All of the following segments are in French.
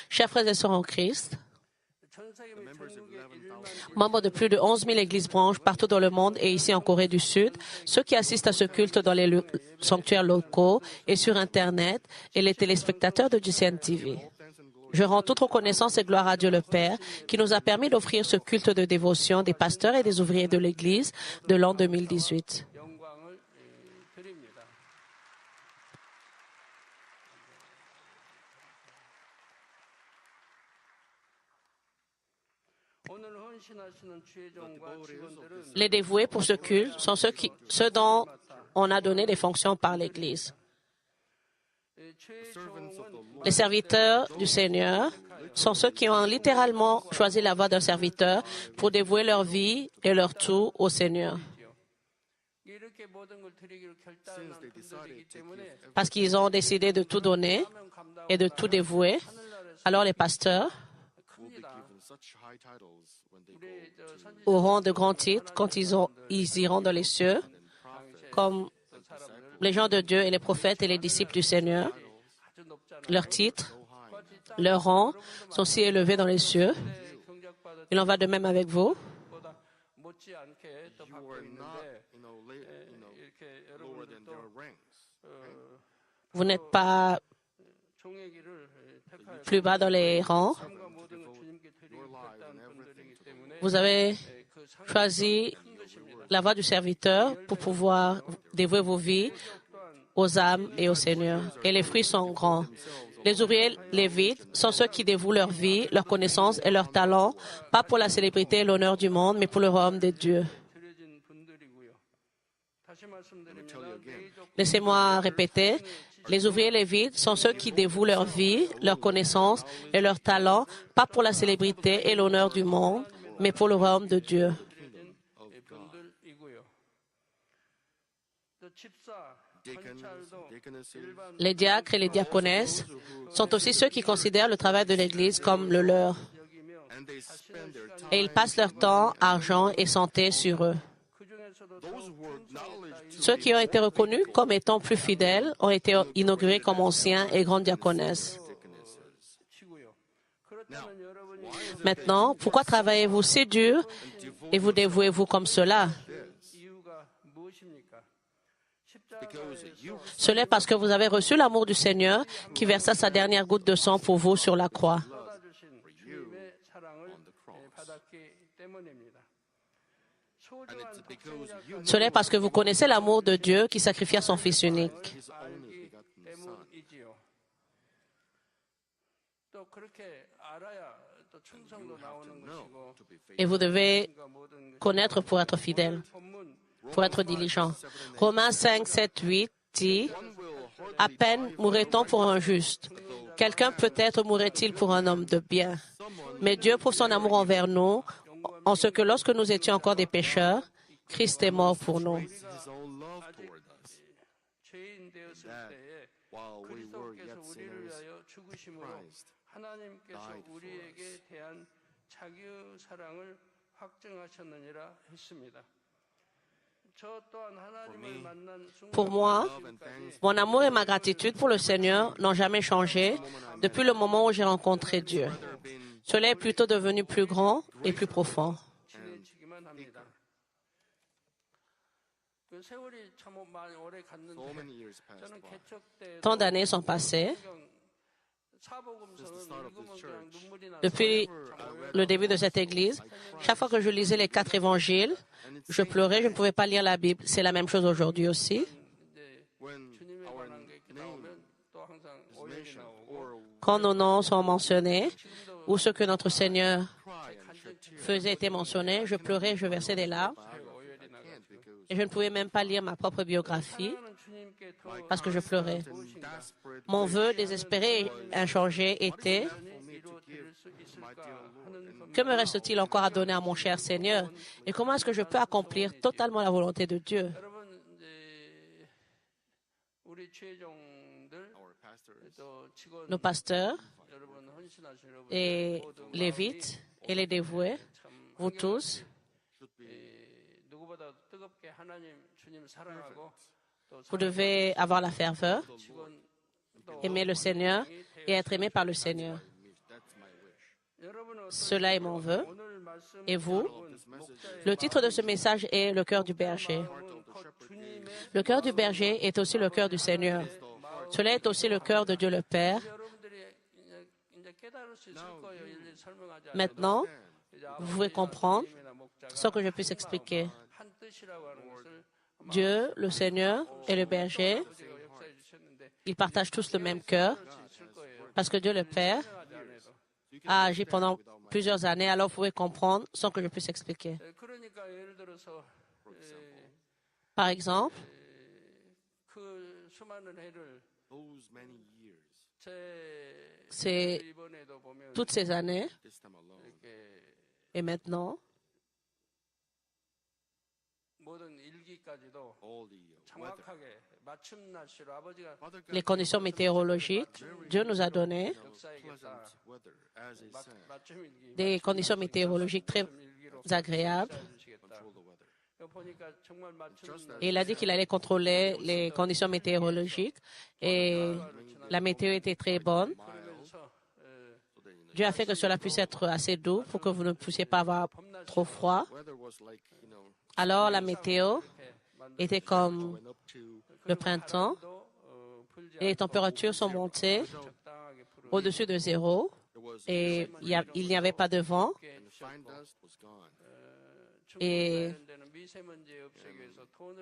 Chers frères et sœurs en Christ, membres de plus de 11 000 églises branches partout dans le monde et ici en Corée du Sud, ceux qui assistent à ce culte dans les sanctuaires locaux et sur Internet et les téléspectateurs de GCN TV. Je rends toute reconnaissance et gloire à Dieu le Père qui nous a permis d'offrir ce culte de dévotion des pasteurs et des ouvriers de l'Église de l'an 2018. Les dévoués pour ce culte sont ceux dont on a donné des fonctions par l'Église. Les serviteurs du Seigneur sont ceux qui ont littéralement choisi la voie d'un serviteur pour dévouer leur vie et leur tout au Seigneur. Parce qu'ils ont décidé de tout donner et de tout dévouer, alors les pasteurs auront de grands titres quand ils iront dans les cieux, comme les gens de Dieu et les prophètes et les disciples du Seigneur. Leurs titres, leurs rangs sont si élevés dans les cieux. Il en va de même avec vous. Vous n'êtes pas plus bas dans les rangs. Vous avez choisi la voie du serviteur pour pouvoir dévouer vos vies aux âmes et au Seigneur. Et les fruits sont grands. Les ouvriers lévites sont ceux qui dévouent leur vie, leur connaissance et leur talent, pas pour la célébrité et l'honneur du monde, mais pour le royaume de Dieu. Laissez-moi répéter. Les ouvriers lévites sont ceux qui dévouent leur vie, leur connaissance et leur talent, pas pour la célébrité et l'honneur du monde, mais pour le royaume de Dieu. Les diacres et les diaconesses sont aussi ceux qui considèrent le travail de l'Église comme le leur. Et ils passent leur temps, argent et santé sur eux. Ceux qui ont été reconnus comme étant plus fidèles ont été inaugurés comme anciens et grandes diaconesses. Maintenant, pourquoi travaillez-vous si dur et vous dévouez-vous comme cela? Cela est parce que vous avez reçu l'amour du Seigneur qui versa sa dernière goutte de sang pour vous sur la croix. Cela est parce que vous connaissez l'amour de Dieu qui sacrifia son Fils unique. Et vous devez connaître pour être fidèle, pour être diligent. Romains 5, 7, 8 dit « À peine mourrait-on pour un juste. Quelqu'un peut-être mourrait-il pour un homme de bien. Mais Dieu prouve son amour envers nous, en ce que lorsque nous étions encore des pécheurs, Christ est mort pour nous. » Pour moi, mon amour et ma gratitude pour le Seigneur n'ont jamais changé depuis le moment où j'ai rencontré Dieu. Cela est plutôt devenu plus grand et plus profond. Tant d'années sont passées. Depuis le début de cette Église, chaque fois que je lisais les 4 évangiles, je pleurais, je ne pouvais pas lire la Bible. C'est la même chose aujourd'hui aussi. Quand nos noms sont mentionnés, ou ce que notre Seigneur faisait était mentionné, je pleurais, je versais des larmes. Et je ne pouvais même pas lire ma propre biographie parce que je pleurais. Mon vœu désespéré et inchangé était: que me reste-t-il encore à donner à mon cher Seigneur? Et comment est-ce que je peux accomplir totalement la volonté de Dieu? Nos pasteurs et les lévites et les dévoués, vous tous, vous devez avoir la ferveur, aimer le Seigneur et être aimé par le Seigneur. Cela est mon vœu. Et vous? Le titre de ce message est Le cœur du berger. Le cœur du berger est aussi le cœur du Seigneur. Cela est aussi le cœur de Dieu le Père. Maintenant, vous pouvez comprendre sans que je puisse expliquer. Dieu, le Seigneur et le berger, ils partagent tous le même cœur parce que Dieu le Père a agi pendant plusieurs années, alors vous pouvez comprendre sans que je puisse expliquer. Par exemple, c'est toutes ces années et maintenant, les conditions météorologiques, Dieu nous a donné des conditions météorologiques très agréables. Et il a dit qu'il allait contrôler les conditions météorologiques et la météo était très bonne. Dieu a fait que cela puisse être assez doux pour que vous ne puissiez pas avoir trop froid. Alors la météo était comme le printemps et les températures sont montées au-dessus de zéro et il n'y avait pas de vent et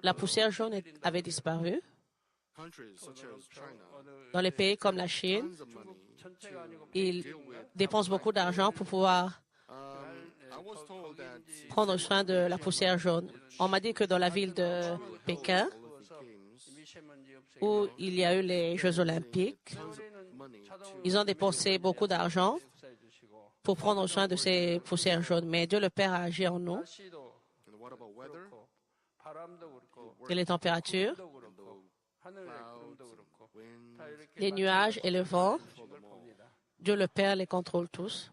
la poussière jaune avait disparu. Dans les pays comme la Chine, ils dépensent beaucoup d'argent pour pouvoir prendre soin de la poussière jaune. On m'a dit que dans la ville de Pékin, où il y a eu les Jeux olympiques, ils ont dépensé beaucoup d'argent pour prendre soin de ces poussières jaunes. Mais Dieu le Père a agi en nous. Et les températures, les nuages et le vent, Dieu le Père les contrôle tous.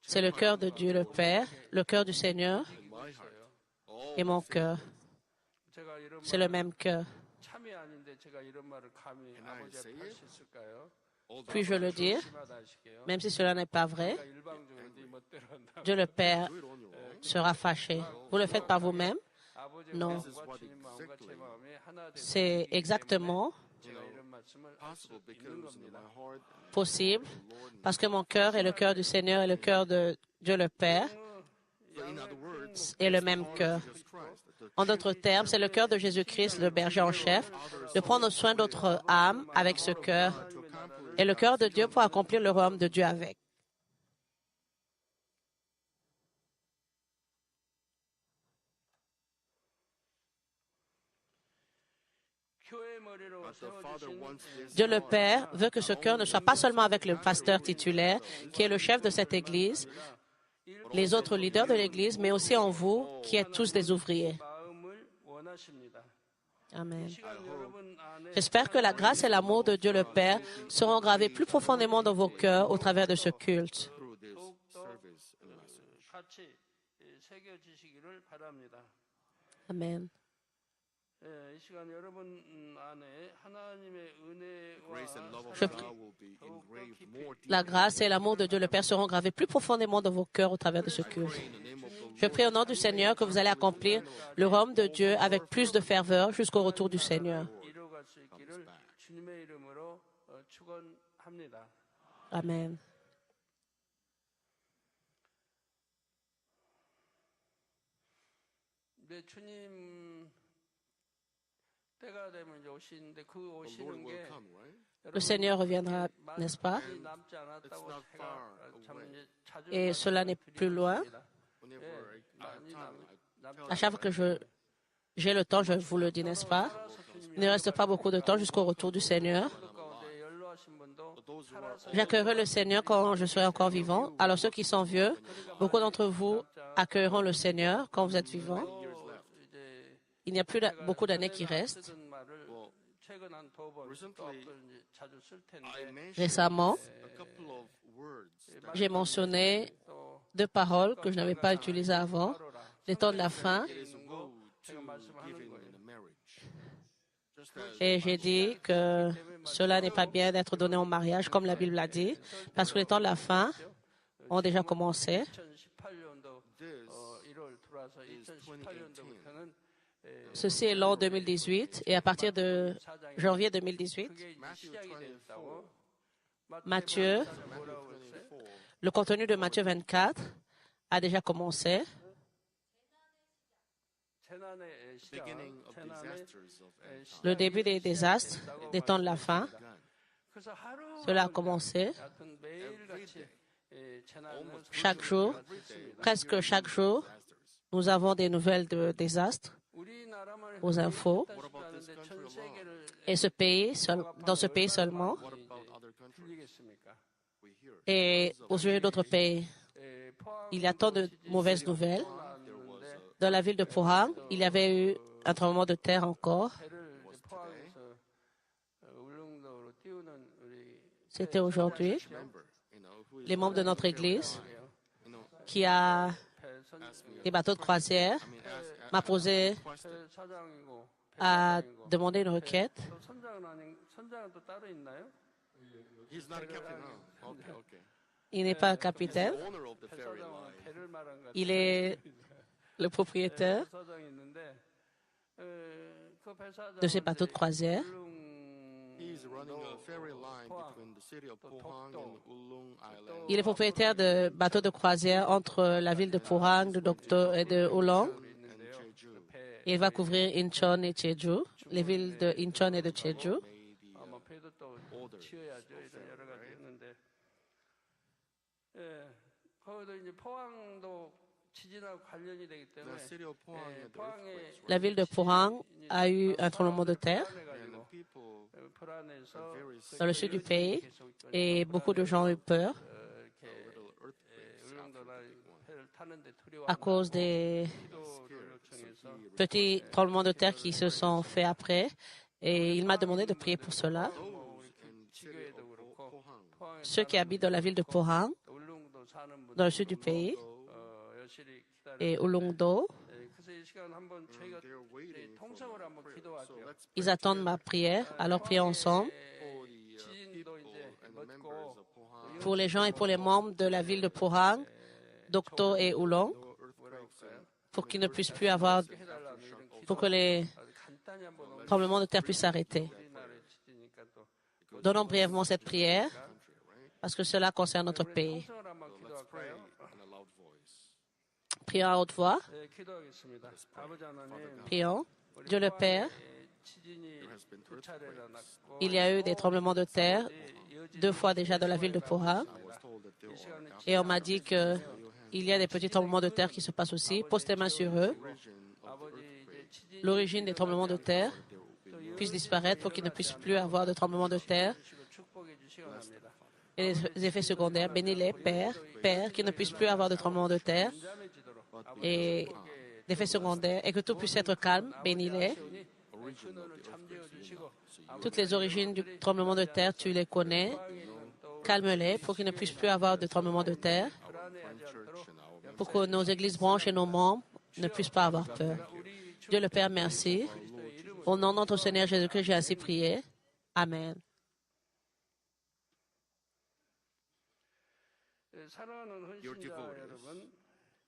C'est le cœur de Dieu le Père, le cœur du Seigneur et mon cœur. C'est le même cœur. Puis-je le dire, même si cela n'est pas vrai, Dieu le Père sera fâché. Vous le faites par vous-même? Non. C'est exactement possible parce que mon cœur est le cœur du Seigneur et le cœur de Dieu le Père est le même cœur. En d'autres termes, c'est le cœur de Jésus-Christ, le berger en chef, de prendre soin d'autres âmes avec ce cœur et le cœur de Dieu pour accomplir le royaume de Dieu avec. Dieu le Père veut que ce cœur ne soit pas seulement avec le pasteur titulaire, qui est le chef de cette Église, les autres leaders de l'Église, mais aussi en vous, qui êtes tous des ouvriers. Amen. J'espère que la grâce et l'amour de Dieu le Père seront gravés plus profondément dans vos cœurs au travers de ce culte. Amen. La grâce et l'amour de Dieu le Père seront gravés plus profondément dans vos cœurs au travers de ce culte. Je prie au nom du Seigneur que vous allez accomplir le royaume de Dieu avec plus de ferveur jusqu'au retour du Seigneur. Amen. Le Seigneur reviendra, n'est-ce pas? Et cela n'est plus loin. À chaque fois que j'ai le temps, je vous le dis, n'est-ce pas? Il ne reste pas beaucoup de temps jusqu'au retour du Seigneur. J'accueillerai le Seigneur quand je serai encore vivant. Alors ceux qui sont vieux, beaucoup d'entre vous accueilleront le Seigneur quand vous êtes vivants. Il n'y a plus beaucoup d'années qui restent. Récemment, j'ai mentionné deux paroles que je n'avais pas utilisées avant, les temps de la fin. Et j'ai dit que cela n'est pas bien d'être donné en mariage, comme la Bible l'a dit, parce que les temps de la fin ont déjà commencé. Ceci est l'an 2018 et à partir de janvier 2018, Matthieu, le contenu de Matthieu 24 a déjà commencé. Le début des désastres, des temps de la fin, cela a commencé. Chaque jour, presque chaque jour, nous avons des nouvelles de désastres aux infos. Et dans ce pays seulement, et au sujet d'autres pays, il y a tant de mauvaises nouvelles. Dans la ville de Pohang, il y avait eu un tremblement de terre encore. C'était aujourd'hui. Les membres de notre Église, qui a des bateaux de croisière, a demandé une requête. Il n'est pas un capitaine. Il est le propriétaire de ces bateaux de croisière. Il est propriétaire de bateaux de croisière entre la ville de Pohang, et de Oolong. Il va couvrir Incheon et Jeju, les villes de Incheon et de Jeju. La ville de Pohang a eu un tremblement de terre dans le sud du pays et beaucoup de gens ont eu peur à cause des petits tremblements de terre qui se sont faits après. Et il m'a demandé de prier pour cela. Ceux qui habitent dans la ville de Pohang, dans le sud du pays, et Ulleungdo, ils attendent ma prière. Alors prions ensemble pour les gens et pour les membres de la ville de Pohang, Dokdo et Oolong, pour qu'ils ne puissent plus avoir, pour que les tremblements de terre puissent s'arrêter. Donnons brièvement cette prière, parce que cela concerne notre pays. Prions à haute voix. Prions. Dieu le Père, il y a eu des tremblements de terre 2 fois déjà dans la ville de Pohang. Et on m'a dit qu'il y a des petits tremblements de terre qui se passent aussi. Pose tes mains sur eux. L'origine des tremblements de terre puisse disparaître pour qu'ils ne puissent plus avoir de tremblements de terre. Et les effets secondaires, bénis-les, Père, qu'ils ne puissent plus avoir de tremblements de terre. Et l'effet secondaire, et que tout puisse être calme, bénis-les. Toutes les origines du tremblement de terre, tu les connais. Calme-les pour qu'ils ne puissent plus avoir de tremblement de terre. Pour que nos églises branches et nos membres ne puissent pas avoir peur. Dieu le Père, merci. Au nom de notre Seigneur Jésus-Christ, j'ai ainsi prié. Amen.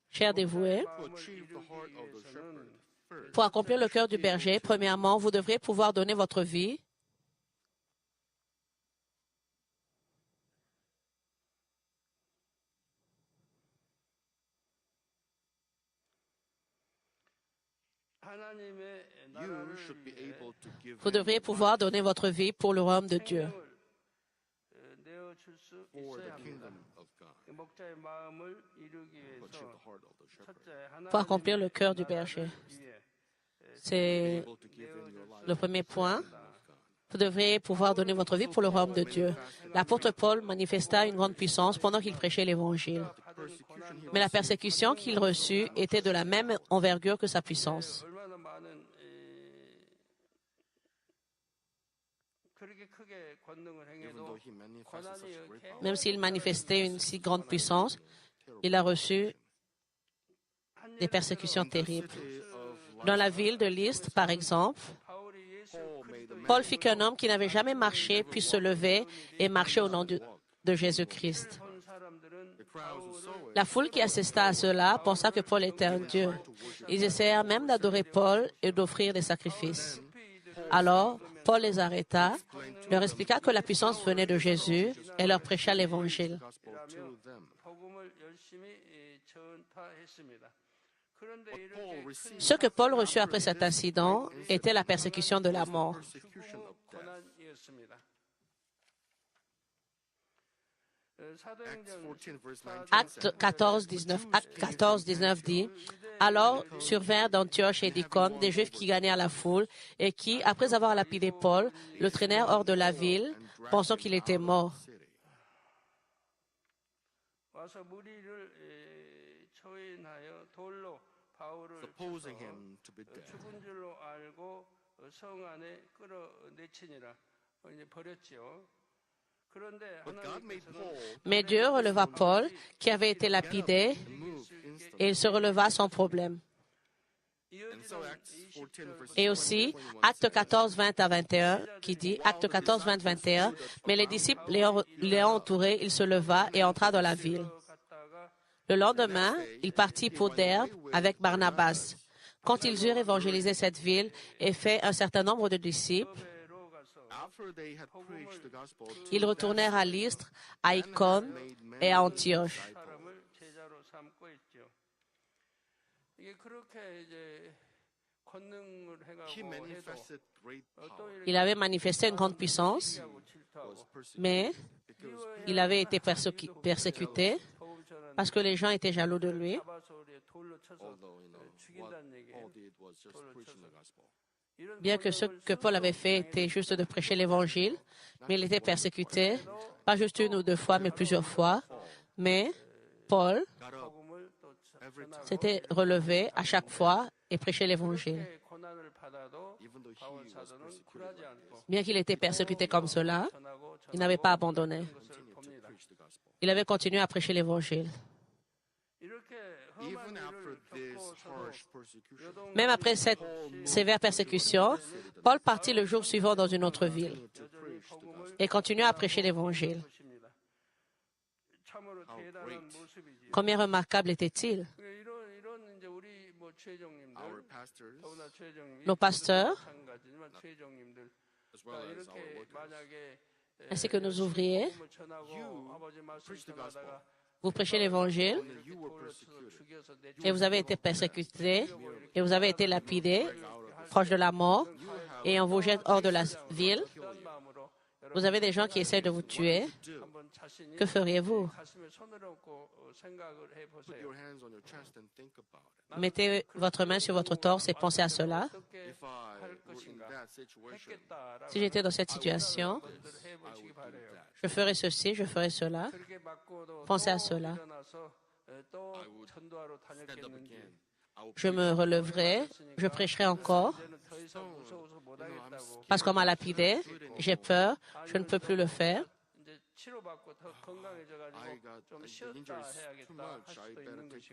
Chers dévoués, pour accomplir le cœur du berger, premièrement, vous devrez pouvoir donner votre vie Vous devriez pouvoir donner votre vie pour le royaume de Dieu. Pour accomplir le cœur du berger. C'est le premier point. Vous devriez pouvoir donner votre vie pour le royaume de Dieu. L'apôtre Paul manifesta une grande puissance pendant qu'il prêchait l'Évangile. Mais la persécution qu'il reçut était de la même envergure que sa puissance. Même s'il manifestait une si grande puissance, il a reçu des persécutions terribles. Dans la ville de Lystre, par exemple, Paul fit qu'un homme qui n'avait jamais marché puisse se lever et marcher au nom de Jésus-Christ. La foule qui assista à cela pensa que Paul était un dieu. Ils essayèrent même d'adorer Paul et d'offrir des sacrifices. Alors, Paul les arrêta, leur expliqua que la puissance venait de Jésus et leur prêcha l'Évangile. Ce que Paul reçut après cet incident était la persécution de la mort. Acte 14, 19 dit, « Alors survinrent d'Antioche et d'Icône des Juifs qui gagnèrent la foule et qui, après avoir lapidé Paul, le traînèrent hors de la ville, pensant qu'il était mort. Mais Dieu releva Paul, qui avait été lapidé, et il se releva sans problème. » Et aussi, Acte 14, 20 à 21, qui dit, Acte 14, 20, 21, « Mais les disciples l'ayant entouré, il se leva et entra dans la ville. Le lendemain, il partit pour Derbe avec Barnabas. Quand ils eurent évangélisé cette ville et fait un certain nombre de disciples, ils retournèrent à Lystre, à Icône et à Antioche. Il avait manifesté une grande puissance, mais il avait été persécuté parce que les gens étaient jaloux de lui. Bien que ce que Paul avait fait était juste de prêcher l'Évangile, mais il était persécuté, pas juste une ou deux fois, mais plusieurs fois. Mais Paul s'était relevé à chaque fois et prêchait l'Évangile. Bien qu'il était persécuté comme cela, il n'avait pas abandonné. Il avait continué à prêcher l'Évangile. Même après cette sévère persécution, Paul partit le jour suivant dans une autre ville et continua à prêcher l'Évangile. Combien remarquable était-il? Nos pasteurs, ainsi que nos ouvriers, vous prêchez l'Évangile et vous avez été persécutés et vous avez été lapidés, proche de la mort, et on vous jette hors de la ville. Vous avez des gens qui essaient de vous tuer. Que feriez-vous? Mettez votre main sur votre torse et pensez à cela. Si j'étais dans cette situation, je ferais ceci, je ferais cela. Pensez à cela. Je me releverai, je prêcherai encore, parce qu'on m'a lapidé, j'ai peur, je ne peux plus le faire.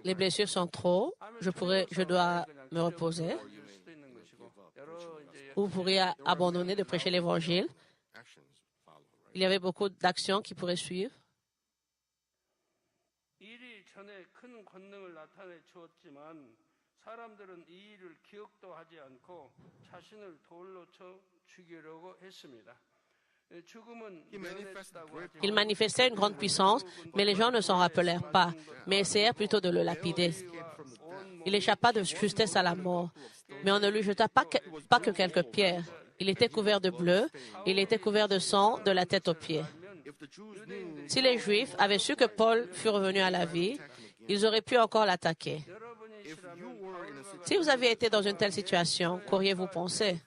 Les blessures sont trop, je dois me reposer. Vous pourriez abandonner de prêcher l'Évangile. Il y avait beaucoup d'actions qui pourraient suivre. Il manifestait une grande puissance, mais les gens ne s'en rappelèrent pas, mais essayèrent plutôt de le lapider. Il échappa de justesse à la mort, mais on ne lui jeta pas que quelques pierres. Il était couvert de bleu, il était couvert de sang de la tête aux pieds. Si les Juifs avaient su que Paul fût revenu à la vie, ils auraient pu encore l'attaquer. Si vous aviez été dans une telle situation, qu'auriez-vous pensé?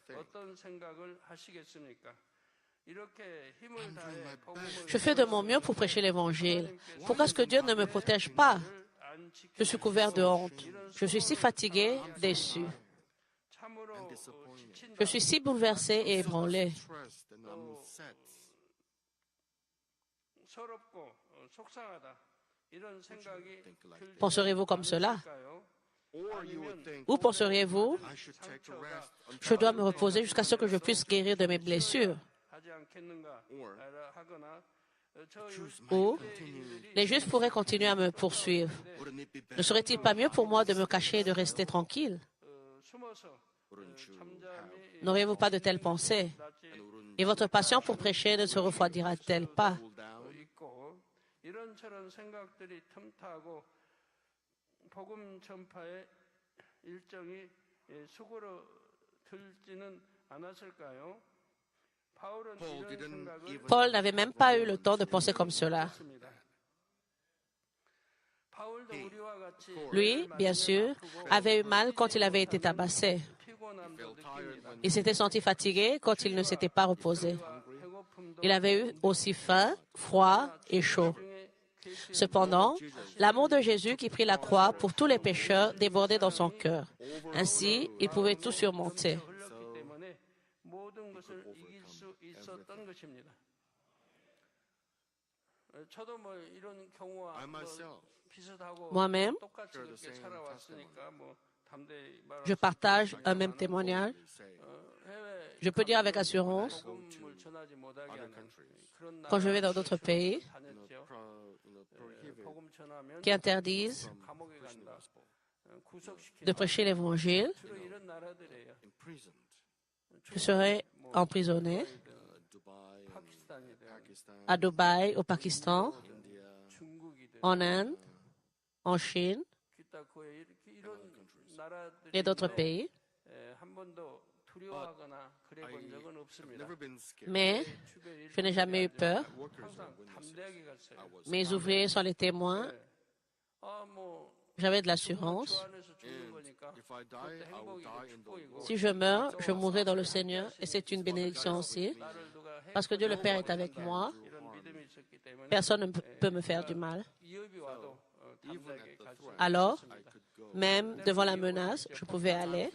Je fais de mon mieux pour prêcher l'Évangile. Pourquoi est-ce que Dieu ne me protège pas? Je suis couvert de honte. Je suis si fatigué, déçu. Je suis si bouleversé et ébranlé. Penserez-vous comme cela? Ou penseriez-vous, je dois me reposer jusqu'à ce que je puisse guérir de mes blessures? Ou les Juifs pourraient continuer à me poursuivre. Ne serait-il pas mieux pour moi de me cacher et de rester tranquille? N'auriez-vous pas de telles pensées? Et votre passion pour prêcher ne se refroidira-t-elle pas? Paul n'avait même pas eu le temps de penser comme cela. Lui, bien sûr, avait eu mal quand il avait été tabassé. Il s'était senti fatigué quand il ne s'était pas reposé. Il avait eu aussi faim, froid et chaud. Cependant, l'amour de Jésus qui prit la croix pour tous les pécheurs débordait dans son cœur. Ainsi, il pouvait tout surmonter. Moi-même, je partage un même témoignage. Je peux dire avec assurance, quand je vais dans d'autres pays qui interdisent de prêcher l'Évangile, je serai emprisonné à Dubaï, au Pakistan, en Inde, en Chine et d'autres pays. Mais je n'ai jamais eu peur. Mes ouvriers sont les témoins. J'avais de l'assurance. Si je meurs, je mourrai dans le Seigneur et c'est une bénédiction aussi. Parce que Dieu le Père est avec moi. Personne ne peut me faire du mal. Alors, même devant la menace, je pouvais aller.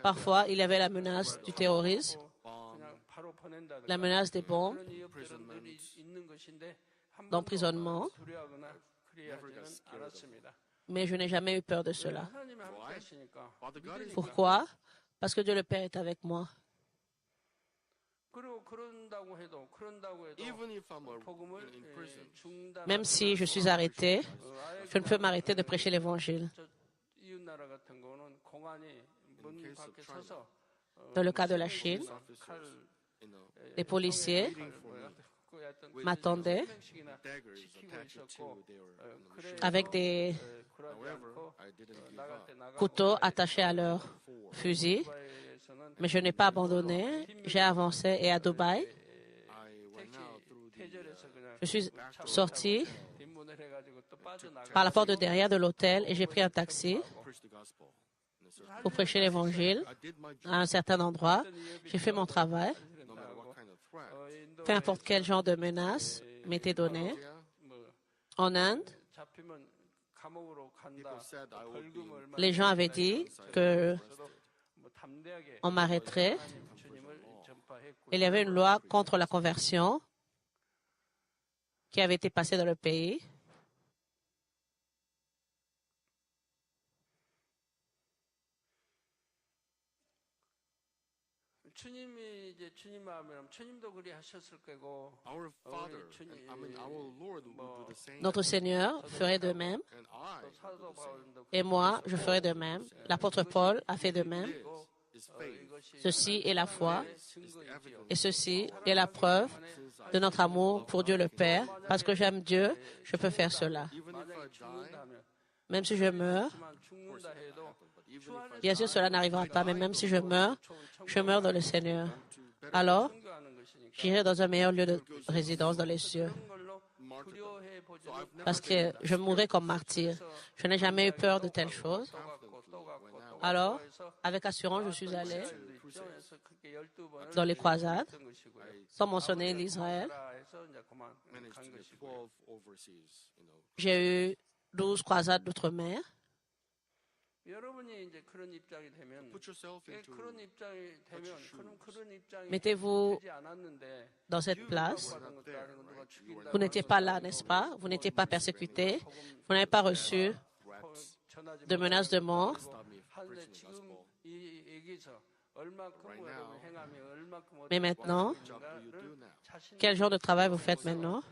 Parfois, il y avait la menace du terrorisme, la menace des bombes, d'emprisonnement, mais je n'ai jamais eu peur de cela. Pourquoi? Parce que Dieu le Père est avec moi. Même si je suis arrêté, je ne peux m'arrêter de prêcher l'Évangile. Dans le cas de la Chine, les policiers m'attendaient avec des couteaux attachés à leur fusil, mais je n'ai pas abandonné. J'ai avancé et à Dubaï, je suis sorti par la porte de derrière de l'hôtel et j'ai pris un taxi pour prêcher l'Évangile à un certain endroit. J'ai fait mon travail. Peu importe quel genre de menace m'était donné. En Inde, les gens avaient dit qu'on m'arrêterait. Il y avait une loi contre la conversion qui avait été passée dans le pays. Notre Seigneur ferait de même. Et moi, je ferai de même. L'apôtre Paul a fait de même. Ceci est la foi. Et ceci est la preuve de notre amour pour Dieu le Père. Parce que j'aime Dieu, je peux faire cela. Même si je meurs, bien sûr, cela n'arrivera pas, mais même si je meurs dans le Seigneur. Alors, j'irai dans un meilleur lieu de résidence dans les cieux. Parce que je mourrai comme martyr. Je n'ai jamais eu peur de telles choses. Alors, avec assurance, je suis allé dans les croisades, sans mentionner l'Israël. J'ai eu 12 croisades d'outre-mer. Mettez-vous dans cette place. Vous n'étiez pas là, n'est-ce pas? Vous n'étiez pas persécuté. Vous n'avez pas reçu de menaces de mort. Mais maintenant, quel genre de travail vous faites maintenant?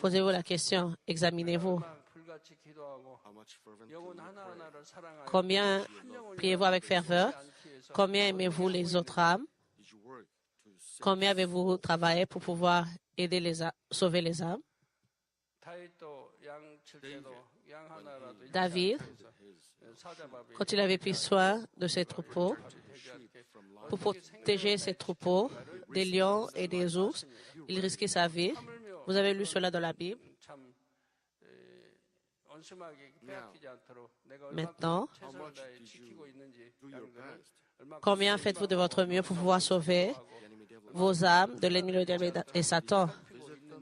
Posez-vous la question, examinez-vous. Combien priez-vous avec ferveur? Combien aimez-vous les autres âmes? Combien avez-vous travaillé pour pouvoir aider sauver les âmes? David, quand il avait pris soin de ses troupeaux, pour protéger ses troupeaux des lions et des ours, il risquait sa vie. Vous avez lu cela dans la Bible. Maintenant, combien faites-vous de votre mieux pour pouvoir sauver vos âmes de l'ennemi, le diable et Satan?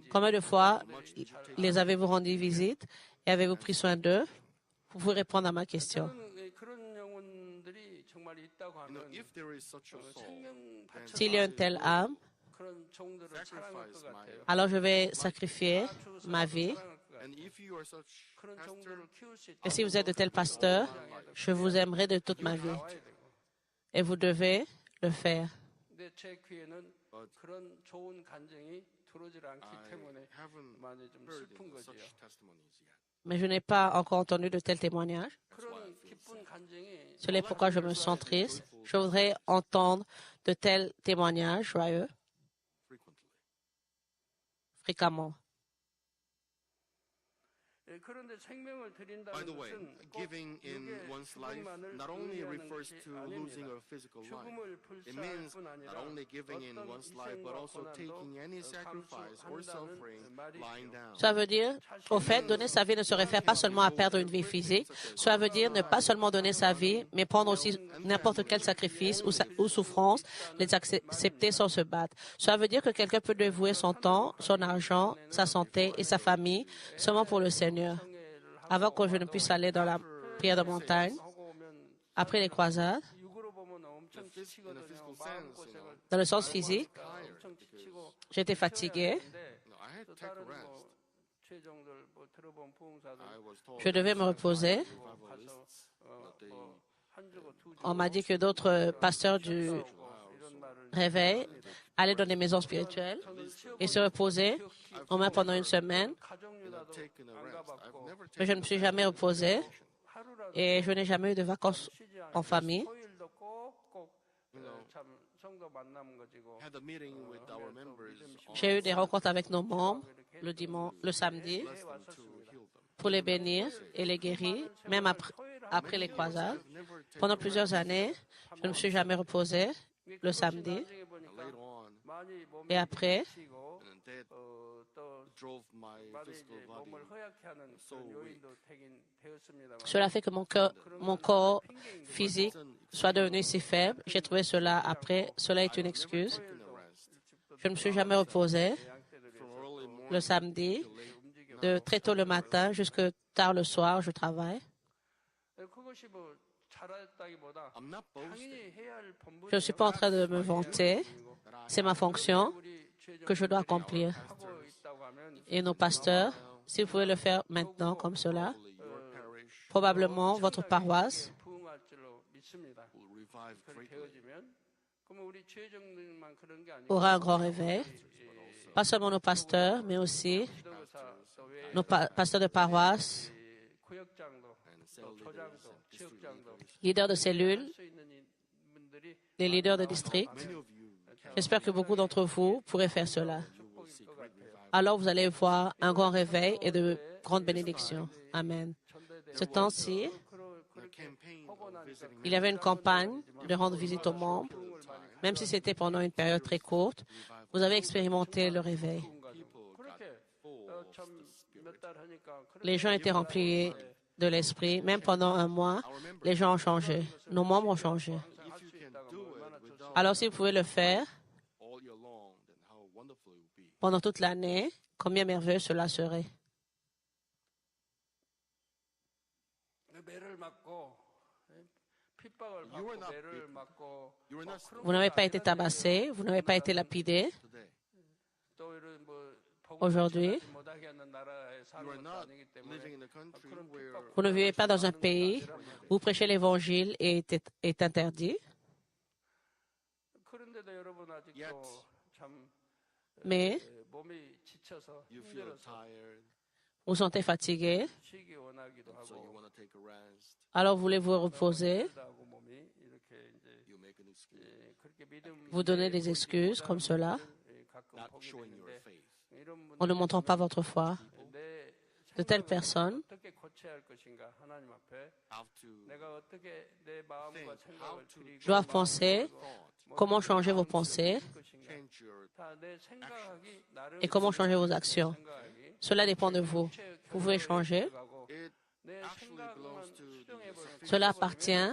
Combien de fois les avez-vous rendu visite et avez-vous pris soin d'eux? Vous pouvez répondre à ma question. S'il y a une telle âme, alors je vais sacrifier ma vie. Et si vous êtes de tels pasteurs, je vous aimerai de toute ma vie. Et vous devez le faire. Mais je n'ai pas encore entendu de tels témoignages. C'est pourquoi je me sens triste. Je voudrais entendre de tels témoignages joyeux fréquemment. By the way, giving in one's life not only refers to losing a physical life. It means not only giving in one's life, but also taking any sacrifice or suffering lying down. Ça veut dire, au fait, donner sa vie ne se réfère pas seulement à perdre une vie physique. Ça veut dire ne pas seulement donner sa vie, mais prendre aussi n'importe quel sacrifice ou souffrance, les accepter sans se battre. Ça veut dire que quelqu'un peut dévouer son temps, son argent, sa santé et sa famille seulement pour le Seigneur. Avant que je ne puisse aller dans la prière de montagne, après les croisades, dans le sens physique, j'étais fatigué. Je devais me reposer. On m'a dit que d'autres pasteurs du réveil allaient dans des maisons spirituelles et se reposer au moins pendant une semaine. Mais je ne me suis jamais reposé et je n'ai jamais eu de vacances en famille. J'ai eu des rencontres avec nos membres le samedi pour les bénir et les guérir, même après les croisades. Pendant plusieurs années, je ne me suis jamais reposé le samedi. Et après, cela fait que mon corps physique soit devenu si faible. J'ai trouvé cela après. Cela est une excuse. Je ne me suis jamais reposé le samedi, de très tôt le matin jusqu'à tard le soir, je travaille. Je ne suis pas en train de me vanter. C'est ma fonction que je dois accomplir. Et nos pasteurs, si vous pouvez le faire maintenant comme cela, probablement votre paroisse aura un grand réveil. Pas seulement nos pasteurs, mais aussi nos pasteurs de paroisse, leaders de cellules, les leaders de district. J'espère que beaucoup d'entre vous pourraient faire cela. Alors vous allez voir un grand réveil et de grandes bénédictions. Amen. Ce temps-ci, il y avait une campagne de rendre visite aux membres. Même si c'était pendant une période très courte, vous avez expérimenté le réveil. Les gens étaient remplis de l'esprit. Même pendant un mois, les gens ont changé. Nos membres ont changé. Alors si vous pouvez le faire pendant toute l'année, combien merveilleux cela serait. Vous n'avez pas été tabassé, vous n'avez pas été lapidé. Aujourd'hui, You are not living in a country where vous ne vivez pas dans un pays où prêcher l'Évangile est interdit, yet mais you feel tired, vous sentez fatigué, so you want to take a rest. alors vous voulez vous reposer, You make an excuse, vous donnez des excuses comme cela, not showing your faith. en ne montrant pas votre foi. De telles personnes Have to think how to doivent penser thought, comment changer vos pensées change your et comment changer vos actions. Cela dépend de vous. Vous pouvez changer. It actually belongs to the Cela appartient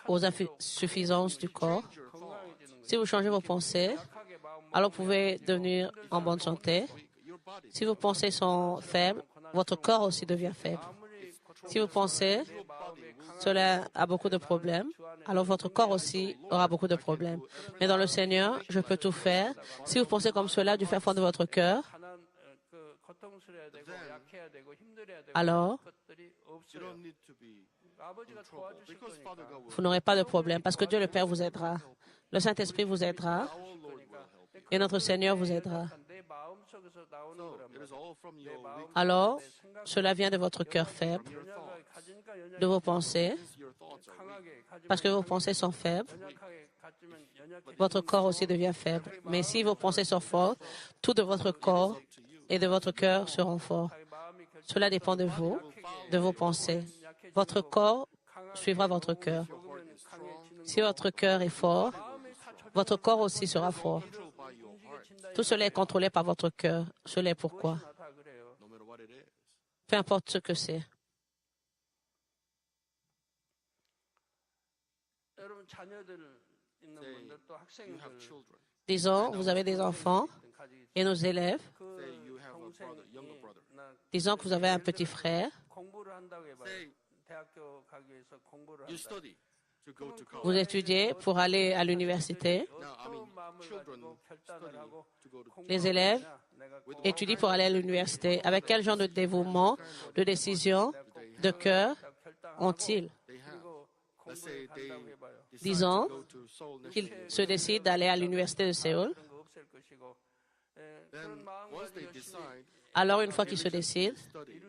aux insuffisances du corps. your thought. Si vous changez vos pensées, alors vous pouvez devenir en bonne santé. Your body, Si vos pensées sont faibles, votre corps aussi devient faible. Si vous pensez cela a beaucoup de problèmes, alors votre corps aussi aura beaucoup de problèmes. Mais dans le Seigneur, je peux tout faire. Si vous pensez comme cela du fin fond de votre cœur, alors you don't need to be in trouble because Father God will. vous n'aurez pas de problème parce que Dieu le Père vous aidera. Le Saint-Esprit vous aidera Our Lord will help. et notre Seigneur vous aidera. So it is all from your weak, Alors, cela vient de votre cœur faible, your thoughts. de vos pensées, Your thoughts are weak. parce que vos pensées sont faibles. Votre corps aussi devient faible. Mais si vos pensées sont fortes, tout de votre corps et de votre cœur seront forts. Cela dépend de vous, de vos pensées. Votre corps suivra votre cœur. Si votre cœur est fort, votre corps aussi sera fort. Controlled by your heart, Tout cela est contrôlé par votre cœur. Cela est pourquoi. no matter what it is. Peu importe ce que c'est. You have children. Disons, vous avez des enfants et nos élèves. Say you have a brother, younger brother. Disons que vous avez un petit frère. Say you study to go to Vous college. étudiez pour aller à l'université. Now, I mean, children study to go to college. Les élèves étudient pour aller à l'université. Avec quel genre de dévouement, de décision, de cœur ont-ils? They have. Let's say they decide Disons to go to Seoul next qu'ils year. se décident d'aller à l'université de Séoul. Then once they decide, Alors, une fois qu'ils se décident study.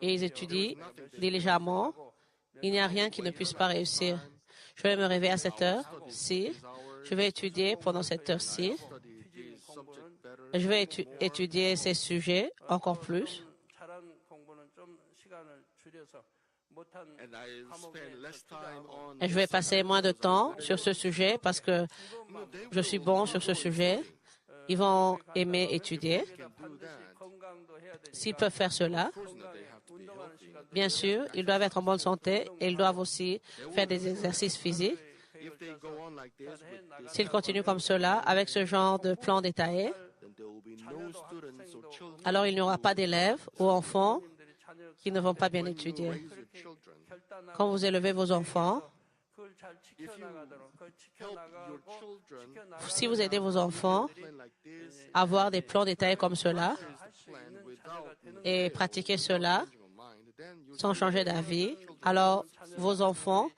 et ils étudient diligemment, il n'y a rien qui ne puisse pas réussir. Je vais me réveiller à cette heure-ci. Je vais étudier pendant cette heure-ci. Study this subject better. Je vais étudier ces sujets encore plus. And I spend less time on. Et je vais passer moins de temps sur ce sujet parce que je suis bon sur ce sujet. Ils vont aimer étudier. Can do that. S'ils peuvent faire cela, Person that they have to be healthy. bien sûr, ils doivent être en bonne santé et ils doivent aussi faire des exercices physiques. If they go on like this with this, S'ils continuent comme cela, avec ce genre de plan détaillé, then there will be no students or children. alors il n'y aura pas d'élèves ou enfants qui ne vont pas bien When you étudier. raise your children, Quand vous élevez vos enfants, if you help your children si vous aidez vos enfants plan like this, à avoir des plans détaillés comme cela plan without et pratiquer cela changing your mind, then you sans changer d'avis, alors vos enfants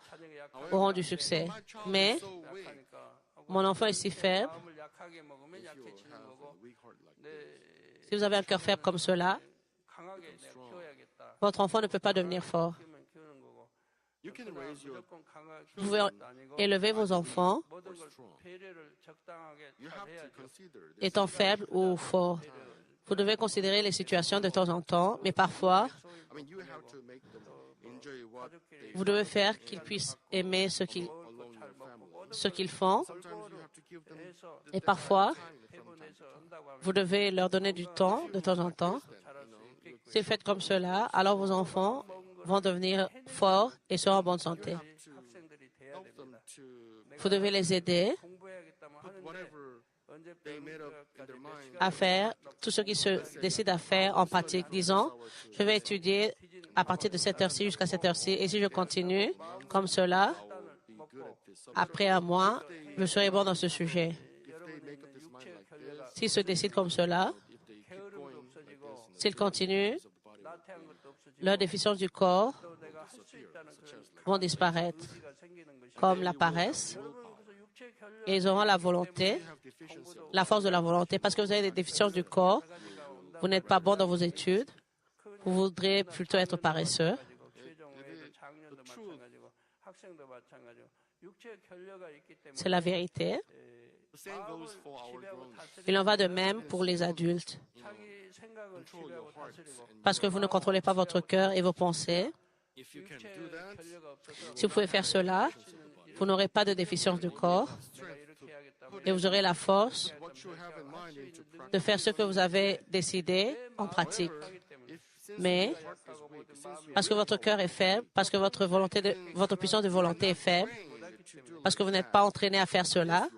auront du succès. Mais so weak. mon enfant est si faible, You have a weak heart like this. si vous avez un cœur faible comme cela, votre enfant ne peut pas devenir fort. You can raise your Vous pouvez élever vos enfants strong. You have to consider this. étant faibles ou forts. Vous devez considérer les situations de temps en temps, mais parfois, I mean, you have to make them enjoy what they vous devez faire qu'ils puissent aimer ce qu'ils along your family. ce qu'ils font. Sometimes you have to give them Et parfois, time from time to time. vous devez leur donner du temps de temps en temps. Si vous faites comme cela, alors vos enfants vont devenir forts et seront en bonne santé. Help them to Vous devez les aider put whatever they made up in their mind. à faire tout ce qu'ils se décident à faire en pratique. Disons, je vais étudier à partir de cette heure-ci jusqu'à cette heure-ci. Et si je continue comme cela, Be good at this subject. après un mois, je serai bon dans ce sujet. If they make up this mind like this, S'ils se décident comme cela, if they S'ils continuent, leurs déficiences du corps vont disparaître, comme la paresse, et ils auront la volonté, la force de la volonté, parce que vous avez des déficiences du corps, vous n'êtes pas bon dans vos études, vous voudrez plutôt être paresseux. C'est la vérité. Il en va de même pour les adultes. Parce que vous ne contrôlez pas votre cœur et vos pensées. Si vous pouvez faire cela, vous n'aurez pas de déficience de corps et vous aurez la force de faire ce que vous avez décidé en pratique. Mais parce que votre cœur est faible, parce que votre puissance de volonté est faible, parce que vous n'êtes pas entraîné à faire cela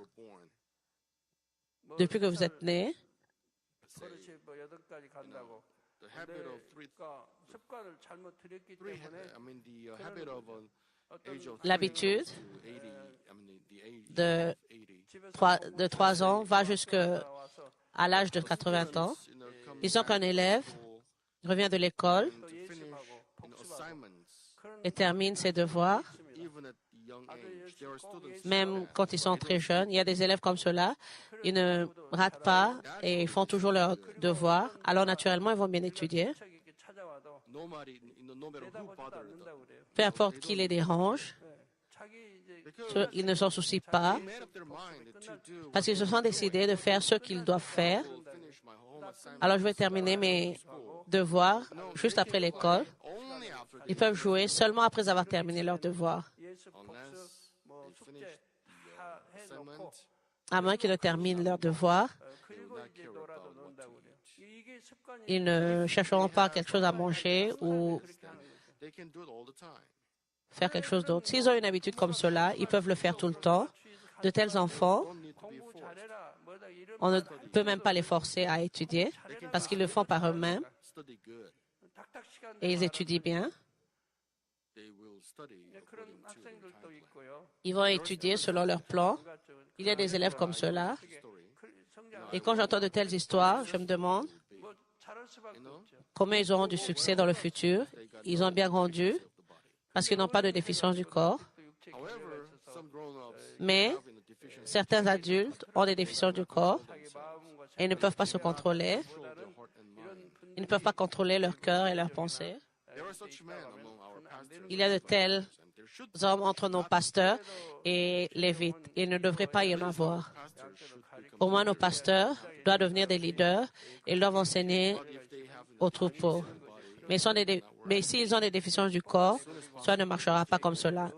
depuis que vous êtes né, l'habitude de 3 ans va jusqu'à l'âge de 80 ans. Disons qu'un élève revient de l'école et termine ses devoirs, même quand ils sont très jeunes. Il y a des élèves comme cela, ils ne ratent pas et ils font toujours leurs devoirs. Alors naturellement, ils vont bien étudier. Peu importe qui les dérange, ils ne s'en soucient pas parce qu'ils se sont décidés de faire ce qu'ils doivent faire. Alors je vais terminer mes devoirs juste après l'école. Ils peuvent jouer seulement après avoir terminé leurs devoirs. À moins qu'ils ne terminent leurs devoirs, ils ne chercheront pas quelque chose à manger ou faire quelque chose d'autre. S'ils ont une habitude comme cela, ils peuvent le faire tout le temps. De tels enfants, on ne peut même pas les forcer à étudier parce qu'ils le font par eux-mêmes et ils étudient bien. Ils vont étudier selon leur plan. Il y a des élèves comme cela. Et quand j'entends de telles histoires, je me demande comment ils auront du succès dans le futur. Ils ont bien grandi parce qu'ils n'ont pas de déficience du corps. Mais certains adultes ont des déficiences du corps et ne peuvent pas se contrôler. Ils ne peuvent pas contrôler leur cœur et leurs pensées. Il y a de tels hommes entre nos pasteurs et lévites. Il ne devrait pas y en avoir. Au moins, nos pasteurs doivent devenir des leaders et ils doivent enseigner aux troupeaux. Mais s'ils ont des déficiences du corps, cela ne marchera pas comme cela.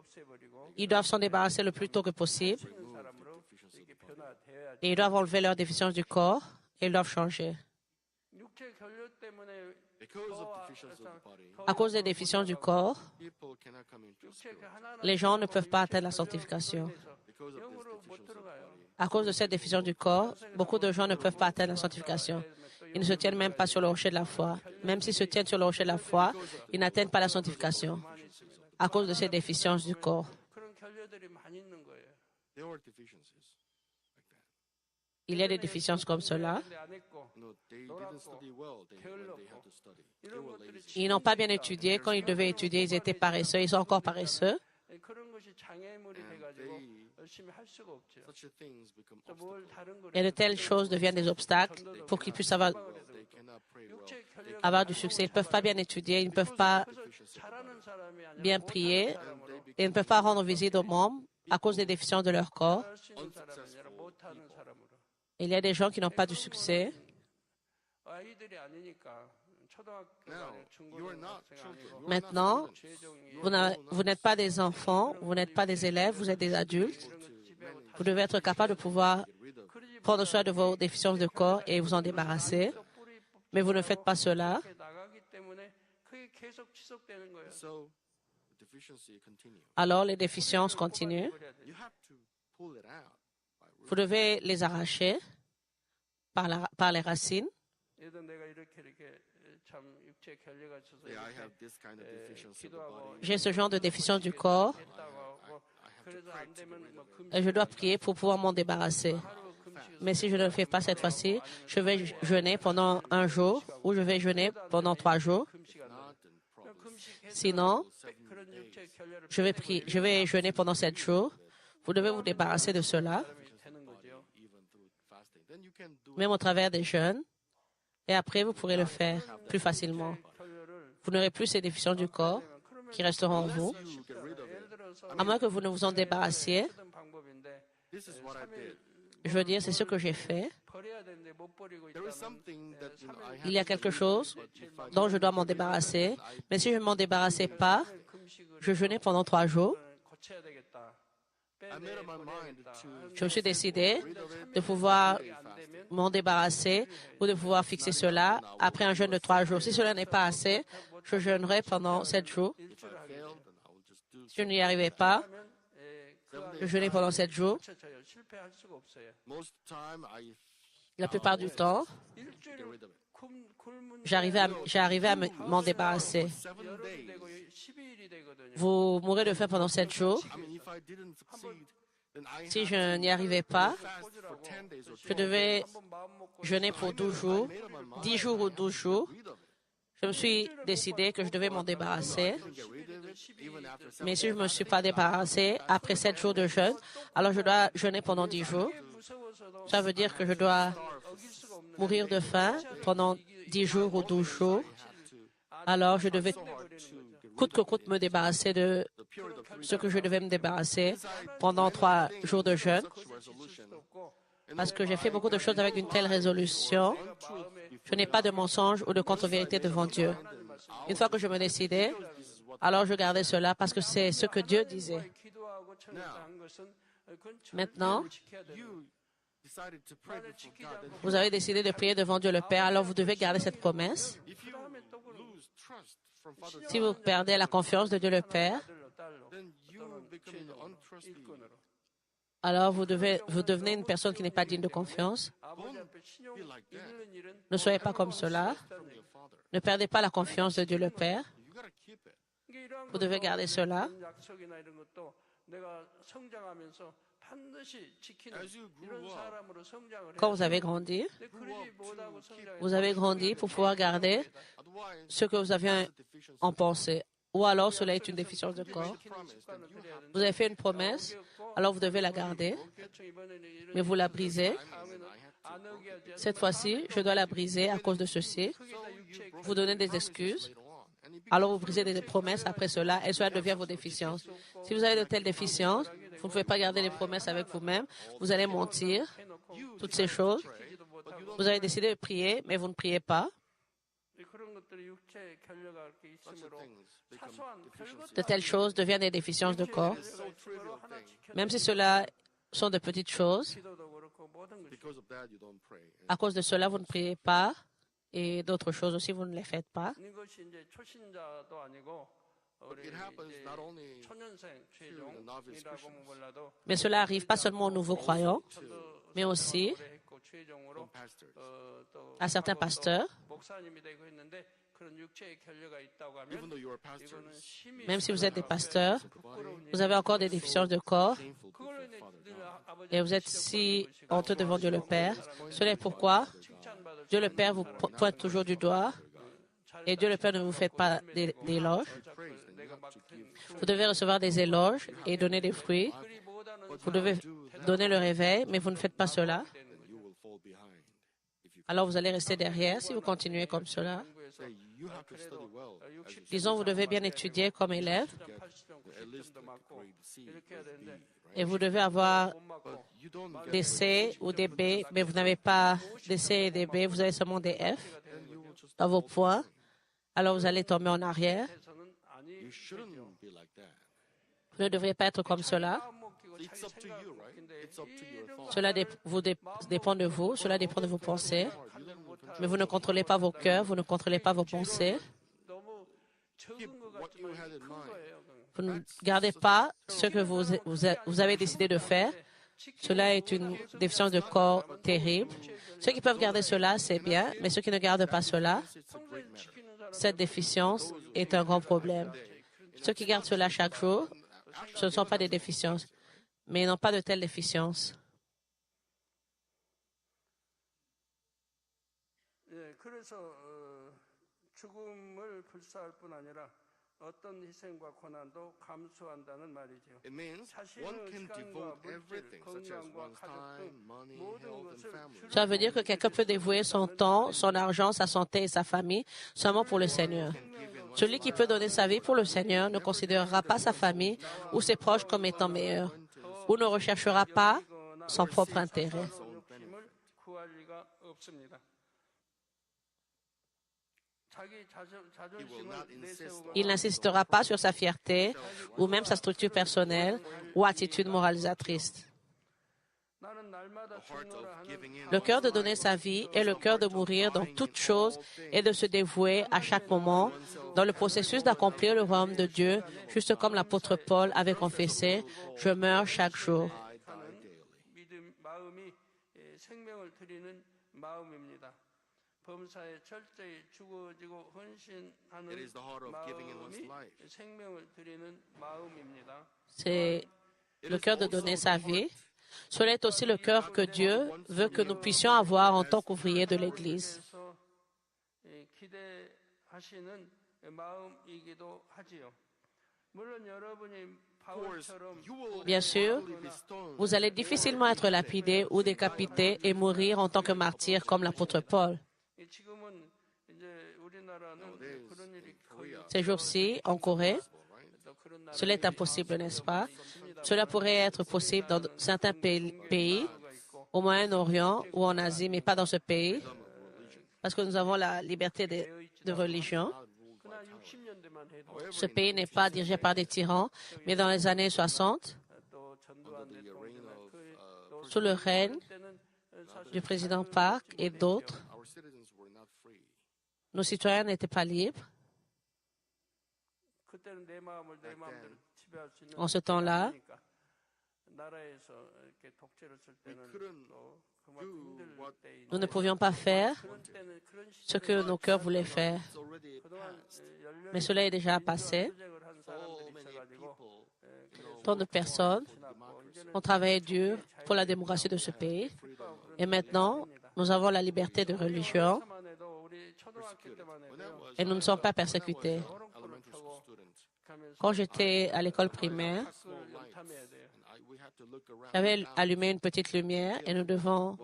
Ils doivent s'en débarrasser le plus tôt que possible et ils doivent enlever leurs déficiences du corps et ils doivent changer. À cause des déficiences du corps, les gens ne peuvent pas atteindre la sanctification. À cause de cette déficience du corps, beaucoup de gens ne peuvent pas atteindre la sanctification. Ils ne se tiennent même pas sur le rocher de la foi. Même s'ils se tiennent sur le rocher de la foi, ils n'atteignent pas la sanctification à cause de ces déficiences du corps. Il y a des déficiences comme cela. Ils n'ont pas bien étudié. Quand ils devaient étudier, ils étaient paresseux. Ils sont encore paresseux. Et de telles choses deviennent des obstacles pour qu'ils puissent avoir du succès. Ils ne peuvent pas bien étudier, ils ne peuvent pas bien prier, et ils ne peuvent pas rendre visite aux membres à cause des déficiences de leur corps. Il y a des gens qui n'ont pas du succès. Maintenant, vous n'êtes pas des enfants, vous n'êtes pas des élèves, vous êtes des adultes. Vous devez être capable de pouvoir prendre soin de vos déficiences de corps et vous en débarrasser. Mais vous ne faites pas cela. Alors, les déficiences continuent. Vous devez les arracher par les racines. J'ai ce genre de déficience du corps et je dois prier pour pouvoir m'en débarrasser. Mais si je ne le fais pas cette fois-ci, je vais jeûner pendant un jour ou je vais jeûner pendant 3 jours. Sinon, je vais jeûner pendant 7 jours. Vous devez vous débarrasser de cela, même au travers des jeûnes. Et après, vous pourrez le faire plus facilement. Vous n'aurez plus ces déficiences du corps qui resteront en vous. À moins que vous ne vous en débarrassiez, je veux dire, c'est ce que j'ai fait. Il y a quelque chose dont je dois m'en débarrasser. Mais si je ne m'en débarrassais pas, je jeûnais pendant 3 jours. Je me suis décidé de pouvoir m'en débarrasser ou de pouvoir fixer cela après un jeûne de 3 jours. Si cela n'est pas assez, je jeûnerai pendant 7 jours. Si je n'y arrivais pas, je jeûnais pendant 7 jours. La plupart du temps, j'arrivais à m'en débarrasser. Vous mourrez de faim pendant 7 jours. Si je n'y arrivais pas, je devais jeûner pour 12 jours, 10 jours ou 12 jours. Je me suis décidé que je devais m'en débarrasser. Mais si je ne me suis pas débarrassé après 7 jours de jeûne, alors je dois jeûner pendant 10 jours. Ça veut dire que je dois mourir de faim pendant 10 jours ou 12 jours. Alors je devais coûte que coûte me débarrasser de ce que je devais me débarrasser pendant 3 jours de jeûne. Parce que j'ai fait beaucoup de choses avec une telle résolution. Je n'ai pas de mensonge ou de contre-vérité devant Dieu. Une fois que je me décidais, alors je gardais cela parce que c'est ce que Dieu disait. Maintenant, vous avez décidé de prier devant Dieu le Père, alors vous devez garder cette promesse. Si vous perdez la confiance de Dieu le Père, alors vous devenez une personne qui n'est pas digne de confiance. Ne soyez pas comme cela. Ne perdez pas la confiance de Dieu le Père. Vous devez garder cela. Quand vous avez grandi pour pouvoir garder ce que vous avez en pensée. Ou alors cela est une déficience de corps. Vous avez fait une promesse, alors vous devez la garder, mais vous la brisez. Cette fois-ci, je dois la briser à cause de ceci. Vous donnez des excuses. Alors vous brisez des promesses après cela et cela devient vos déficiences. Si vous avez de telles déficiences, vous ne pouvez pas garder les promesses avec vous-même. Vous allez mentir, toutes ces choses. Vous avez décidé de prier, mais vous ne priez pas. De telles choses deviennent des déficiences de corps. Même si cela sont de petites choses, à cause de cela, vous ne priez pas. Et d'autres choses aussi, vous ne les faites pas. Mais cela arrive pas seulement aux nouveaux croyants, mais aussi à certains pasteurs. Même si vous êtes des pasteurs, vous avez encore des déficiences de corps et vous êtes si honteux devant Dieu le Père. Cela est pourquoi Dieu le Père vous pointe toujours du doigt et Dieu le Père ne vous fait pas d'éloges. Vous devez recevoir des éloges et donner des fruits. Vous devez donner le réveil, mais vous ne faites pas cela. Alors vous allez rester derrière si vous continuez comme cela. Disons, vous devez bien étudier comme élève et vous devez avoir des C ou des B, mais vous n'avez pas des C et des B, vous avez seulement des F dans vos points. Alors vous allez tomber en arrière. Vous ne devriez pas être comme cela. Cela dépend de vous, cela dépend de vos pensées. Mais vous ne contrôlez pas vos cœurs, vous ne contrôlez pas vos pensées. Vous ne gardez pas ce que vous avez décidé de faire. Cela est une déficience de corps terrible. Ceux qui peuvent garder cela, c'est bien, mais ceux qui ne gardent pas cela, cette déficience est un grand problème. Ceux qui gardent cela chaque jour, ce ne sont pas des déficiences, mais ils n'ont pas de telles déficiences. 예, 그래서 죽음을 불사할 뿐 아니라 어떤 희생과 고난도 감수한다는 말이죠. It means one can devote everything, such as one's time, money, health, and family. Ça veut dire que quelqu'un peut dévouer son temps, son argent, sa santé et sa famille seulement pour le Seigneur. Celui qui peut donner sa vie pour le Seigneur ne considérera pas sa famille ou ses proches comme étant meilleurs, ou ne recherchera pas son propre intérêt. Il n'insistera pas sur sa fierté ou même sa structure personnelle ou attitude moralisatrice. Le cœur de donner sa vie est le cœur de mourir dans toute chose et de se dévouer à chaque moment dans le processus d'accomplir le royaume de Dieu, juste comme l'apôtre Paul avait confessé, « Je meurs chaque jour ». C'est le cœur de donner sa vie. Cela est aussi le cœur que Dieu veut que nous puissions avoir en tant qu'ouvriers de l'Église. Bien sûr, vous allez difficilement être lapidé ou décapité et mourir en tant que martyr comme l'apôtre Paul. Ces jours-ci, en Corée, cela est impossible, n'est-ce pas? Cela pourrait être possible dans certains pays, au Moyen-Orient ou en Asie, mais pas dans ce pays, parce que nous avons la liberté de religion. Ce pays n'est pas dirigé par des tyrans, mais dans les années 60, sous le règne du président Park et d'autres, nos citoyens n'étaient pas libres. En ce temps-là, nous ne pouvions pas faire ce que nos cœurs voulaient faire. Mais cela est déjà passé. Tant de personnes ont travaillé dur pour la démocratie de ce pays. Et maintenant, nous avons la liberté de religion et nous ne sommes pas persécutés. Quand j'étais à l'école primaire, j'avais allumé une petite lumière et nous devons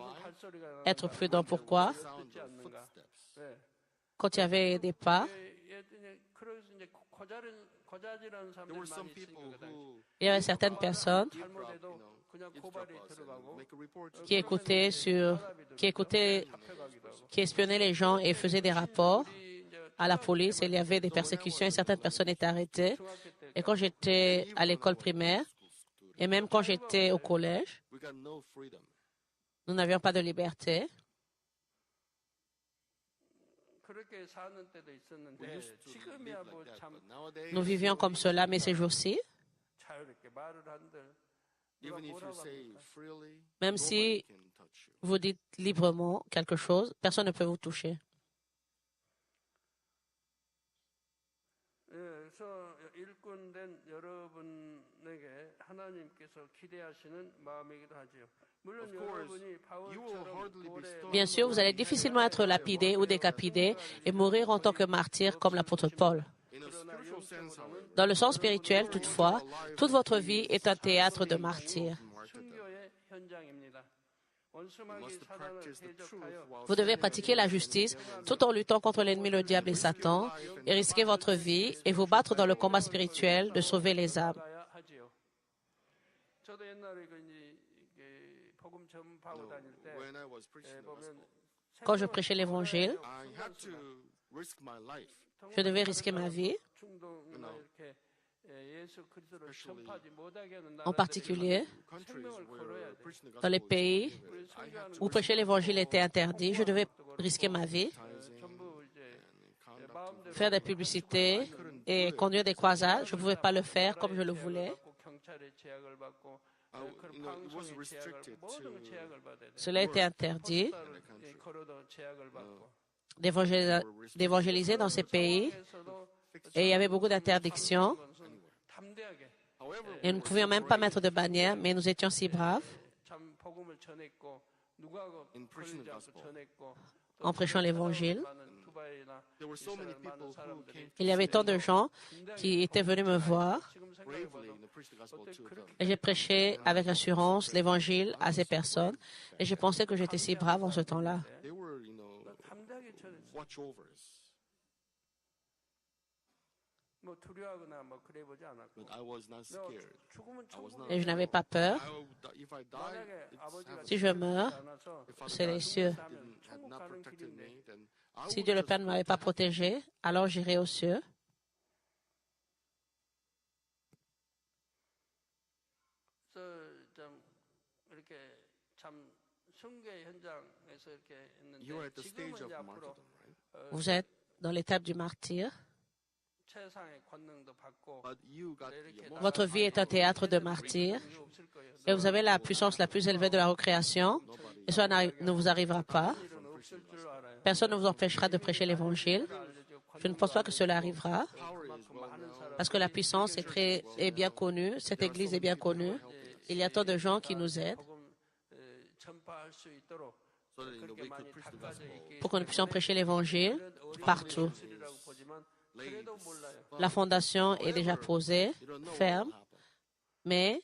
être prudents. Pourquoi? Quand il y avait des pas, il y avait certaines personnes qui espionnaient les gens et faisaient des rapports à la police. Il y avait des persécutions et certaines personnes étaient arrêtées. Et quand j'étais à l'école primaire, et même quand j'étais au collège, nous n'avions pas de liberté. Nous vivions comme cela, mais ces jours-ci, même si vous dites librement quelque chose, personne ne peut vous toucher. Bien sûr, vous allez difficilement être lapidé ou décapité et mourir en tant que martyr comme l'apôtre Paul. Dans le sens spirituel, toutefois, toute votre vie est un théâtre de martyrs. Vous devez pratiquer la justice tout en luttant contre l'ennemi, le diable et Satan, et risquer votre vie et vous battre dans le combat spirituel de sauver les âmes. Quand je prêchais l'Évangile, je devais risquer ma vie, en particulier dans les pays où prêcher l'Évangile était interdit. Je devais risquer ma vie, faire des publicités et conduire des croisades. Je ne pouvais pas le faire comme je le voulais. Cela était interdit d'évangéliser dans ces pays et il y avait beaucoup d'interdictions et nous ne pouvions même pas mettre de bannière, mais nous étions si braves. en prêchant l'Évangile. There were so many people who came Il y avait tant de gens qui étaient venus me voir bravely and preached the gospel to them. et j'ai prêché avec assurance l'Évangile à ces personnes et je pensais que j'étais si brave en ce temps-là. They were, watchovers. But I was not scared. I was not Et je n'avais pas peur. If I died, it's heaven. Si je meurs, If c'est les cieux. had not protected me, then I Si would Dieu le just Père ne m'avait pas protégé, alors j'irai aux cieux. you are at the stage of martyrdom, right? Vous êtes dans l'étape du martyr. But you got the Votre vie est un théâtre de martyr et vous avez la puissance la plus élevée de la recréation et cela ne vous arrivera pas. Personne ne vous empêchera de prêcher l'Évangile. Je ne pense pas que cela arrivera power is well known. parce que la puissance est bien connue, cette Église est bien connue. Il y a tant de gens qui nous aident So that we could preach the gospel. pour que nous puissions prêcher l'Évangile partout. Laid, La fondation est déjà posée, you don't know what ferme, will happen. mais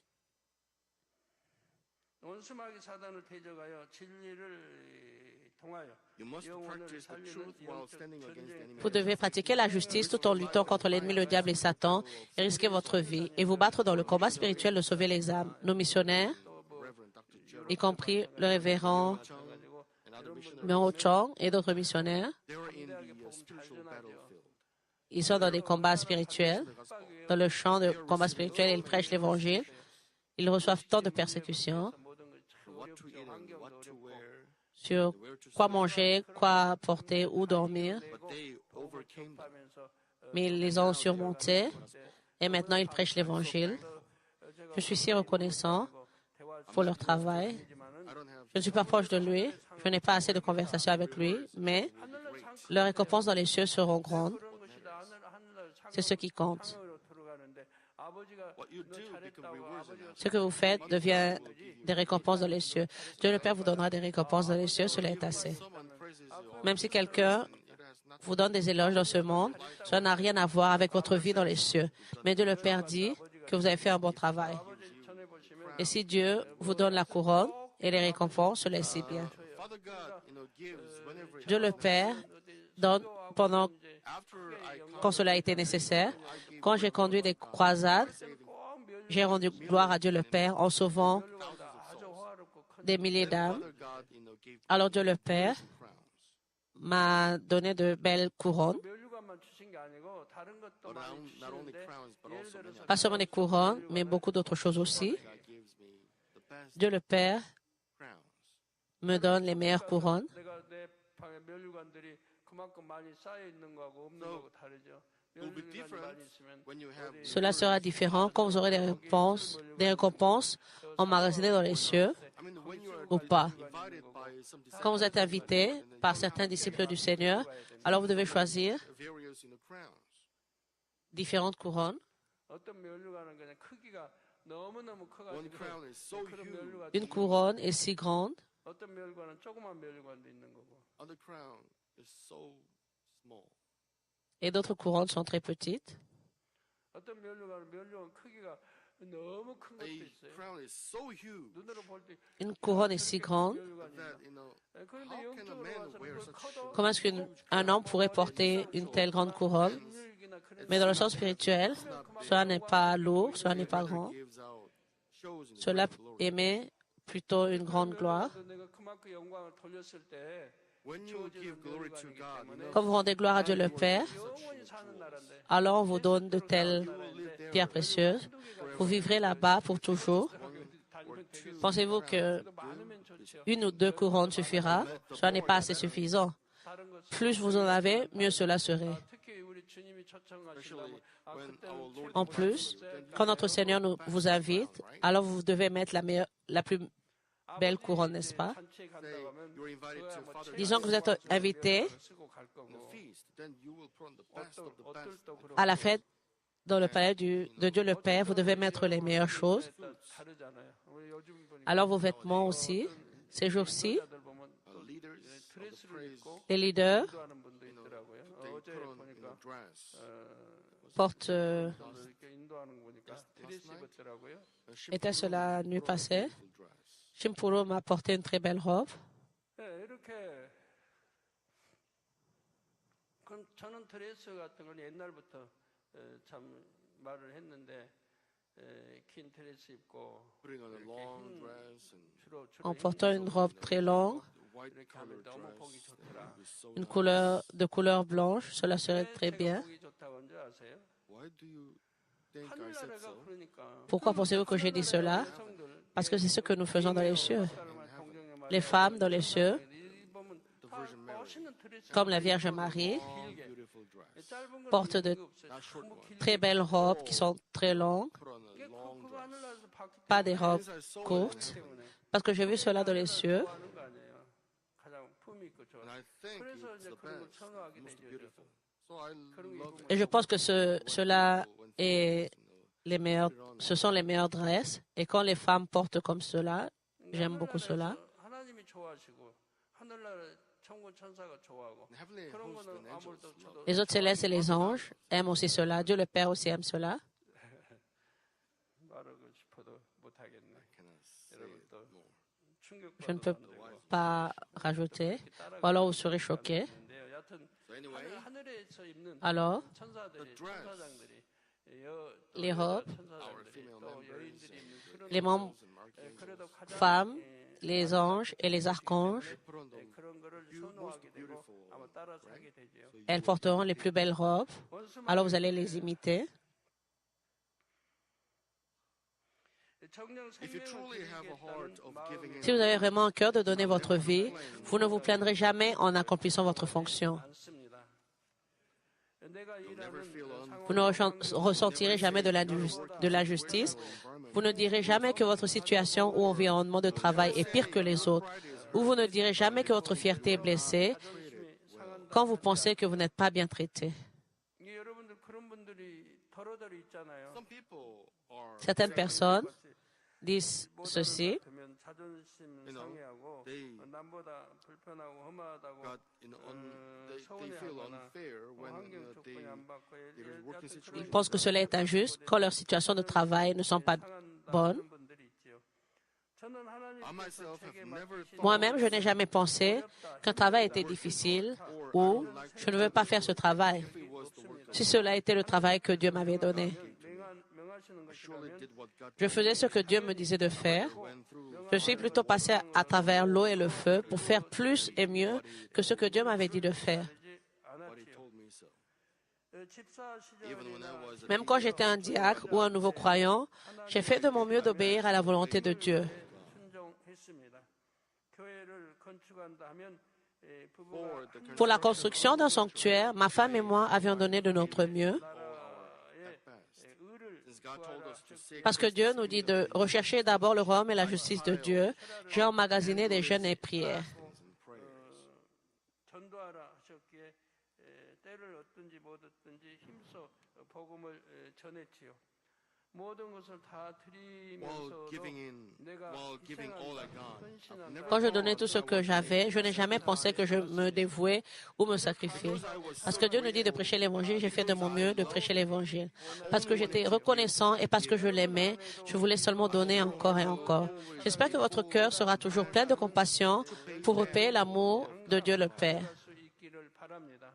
You must practice the truth while standing against the enemy. vous devez pratiquer la justice tout en luttant contre l'ennemi, le diable et Satan, et risquer votre vie et vous battre dans le combat spirituel de sauver les âmes. Nos missionnaires, Reverend Dr. Gerald y compris le révérend Chung and other missionaries, Meo Chong et d'autres missionnaires, they were in the spiritual battlefield. ils sont dans des combats spirituels, dans le champ de combat spirituel, et ils prêchent l'Évangile. Ils reçoivent tant de persécutions What to eat and what to wear, sur quoi manger, quoi porter, où dormir, but they overcame them. mais ils les ont surmontés et maintenant ils prêchent l'Évangile. Je suis si reconnaissant pour leur travail. I don't have Je ne suis pas proche de lui, je n'ai pas assez de conversation avec lui, mais leurs récompenses dans les cieux seront grandes. C'est ce qui compte. what you do become rewards in heaven. Ce que vous faites devient des récompenses dans les cieux. Dieu le Père vous donnera des récompenses dans les cieux, cela est assez. Someone praises you, Même si quelqu'un vous donne des éloges dans ce monde, cela n'a rien à voir avec votre vie dans les cieux. Mais Dieu le Père dit que vous avez fait un bon travail. Et si Dieu vous donne la couronne et les récompenses, cela est si bien. Father God, gives whenever Dieu le Père donne pendant after I quand cela a été nécessaire. Quand j'ai conduit des croisades, j'ai rendu gloire à Dieu le Père en sauvant des milliers d'âmes. Father God, gave Alors Dieu le Père crowns. m'a donné de belles couronnes, But not only crowns, but also many other pas seulement des couronnes, mais beaucoup d'autres choses aussi. God gives me the best Dieu le Père crowns. me donne les meilleures couronnes. It will be different when you have Cela sera différent quand vous aurez des récompenses emmagasinées dans les cieux I mean when you are ou pas. invited by some disciples, Quand vous êtes invité par certains disciples du Seigneur, alors vous devez choisir various crowns. différentes couronnes. One crown is so huge, Une couronne est si grande, 어떤 멸관은 조그만 멸관도 있는 거고. other crown is so small. et d'autres couronnes sont très petites. 어떤 멸관 크기가 너무 큰 것도 A 있어요. crown is so huge 눈으로 볼 때 Une couronne est si grande. 멸관이. that 그런데 how can a 영적으로 man 봐서는 wear 그 such 커도 Comment est-ce qu'un homme pourrait porter une telle grande couronne? 능력이나 그런 Mais dans le sens spirituel, cela n'est pas lourd, cela n'est pas grand. gives out shows in Cela great glory. émet plutôt une grande gloire. 내가 그만큼 영광을 돌렸을 때 When you give glory to God, Quand vous rendez gloire à Dieu le Père, 영원히 사는 나라인데 alors on vous donne de telles pierres précieuses. Vous vivrez là-bas pour toujours. 달면 되겠어요. Pensez-vous que 많으면 좋죠. une ou deux couronnes suffira? Cela n'est pas assez suffisant. 다른 것은 Plus vous en avez, mieux cela serait. 특히 우리 주님이 초청하신다면 when 그때는 our Lord En plus, quand notre Seigneur vous invite, alors vous devez mettre la plus belle couronne, n'est-ce pas? 단체에 간다고 하면 you're invited to Father Disons que vous êtes invité 쓰고 갈 거고 feast, then you will put on the best of the 어떨 best. 또 그런 à la fête dans le palais de Dieu le Père, vous devez mettre les meilleures choses. 다르잖아요. 우리 요즘 보니까 Alors vos vêtements aussi, ces jours-ci, 자들 보면 leaders of the 드레스를 praise, 입고 Les leaders 인도하는 분도 있더라고요. they 어제 put on 보니까 dress. portent, 분들 이렇게 인도하는 거 보니까 드레스 입었더라고요. était-ce la nuit put on a passée? beautiful dress. Shimpuro m'a apporté une très belle robe. 네, 이렇게 그럼 저는 드레스 같은 걸 옛날부터 참 말을 했는데 긴 드레스 입고 Putting on a long dress and 주로 En portant une robe très longue, white 이렇게 하면 colored 너무 보기 dress. 좋더라. It was so une nice. de couleur blanche, cela serait 왜 très 제가 bien. 보기 좋다고 한줄 아세요? Why do you think I said 하늘나라가 so? 그러니까 Pourquoi pensez-vous que j'ai dit cela? Parce que c'est ce que nous faisons dans les cieux. Les femmes dans les cieux, The Virgin Mary, comme la Vierge Marie, long, beautiful dress. portent de Not short one. très belles robes qui sont très longues, Put on a long dress. pas des robes As I saw it, courtes, parce que j'ai vu cela dans les cieux. and I think it's the best, most beautiful. So I love it. Et je pense que cela When est females, ce sont les meilleures dresses. Et quand les femmes portent comme cela, j'aime beaucoup cela. 하나님이 좋아하시고 하늘나라 천군 천사가 좋아하고 the heavenly 그런 host 거는 and angels 아무래도 love 저도 it. Les autres célestes et les anges aiment aussi cela. Dieu le Père aussi aime cela. 말하고 싶어도 못 하겠네. I cannot say 여러분 it 또 more. Je ne peux 충격받아도 pas rajouter. Ou alors vous serez choqués. 여하튼 So anyway, 하늘에서 입는 Alors, 천사들이 dress, 천사장들이 les robes, our 천사장들이 female 또 members 여인들이 입는 그런 les membres and archangels, 그래도 가장 femmes, les anges et les archanges, put on the 그런 거를 most 선호하게 되고 beautiful 아마 따라 right? 사게 되죠. So you elles porteront les plus belles robes. Alors vous allez les imiter. If you truly have a heart of giving in, Si vous avez vraiment un cœur de donner votre vie, vous ne vous plaindrez jamais en accomplissant votre fonction. Vous ne ressentirez jamais de l'injustice. Vous ne direz jamais que votre situation ou environnement de travail est pire que les autres. Ou vous ne direz jamais que votre fierté est blessée quand vous pensez que vous n'êtes pas bien traité. 여러분들 그런 분들이 더러더러 있잖아요. some people are, Certaines personnes disent ceci. 그러면 자존심 You know, 상해하고 they 남보다 불편하고 험하다고 got they feel unfair when 환경 they 조건이 안 받고 their working Ils situation. pensent que cela est injuste quand leurs situations de travail ne sont pas bonnes. I myself have never thought Moi-même, je n'ai jamais pensé qu'un travail était difficile ou je ne veux pas faire ce travail. if it was the work Si cela était le travail que Dieu m'avait donné, I surely did what God je faisais ce que Dieu me disait de faire. went through. Je suis plutôt passé à travers l'eau et le feu pour faire plus et mieux que ce que Dieu m'avait dit de faire. But he told me so. Even when I was a Même quand j'étais un diacre ou un nouveau croyant, j'ai fait de mon mieux d'obéir à la volonté de Dieu. Pour la construction d'un sanctuaire, ma femme et moi avions donné de notre mieux Since God told us to seek parce que Dieu nous dit de rechercher d'abord le royaume et la justice de Dieu. J'ai emmagasiné des jeûnes et prières. and prayers. 전도하라 하셨기에 때를 얻든지 못 얻든지 힘써 복음을 전했지요. 모든 것을 다 While giving 드리면서도 in, 내가 while giving all I got, I've never Quand je thought donnais tout ce que j'avais, je n'ai jamais pensé que je me dévouais ou me sacrifiais. Parce que Dieu nous dit de prêcher l'évangile, j'ai fait de mon mieux de prêcher l'évangile. Parce que j'étais reconnaissant et parce que je l'aimais, je voulais seulement donner encore et encore. J'espère que votre cœur sera toujours plein de compassion pour repayer l'amour de Dieu le Père. 수 있기를 바랍니다.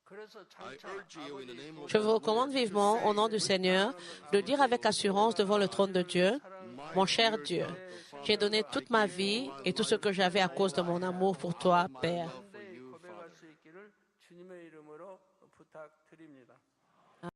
그래서 I 장차 urge you in the name of Je vous recommande vivement, au nom du Seigneur, de dire avec assurance devant le trône de Dieu, mon cher Dieu, j'ai donné toute ma vie et tout ce que j'avais à cause de mon amour pour toi, Père. 담대히 고백할 수 있기를 주님의 이름으로 부탁드립니다.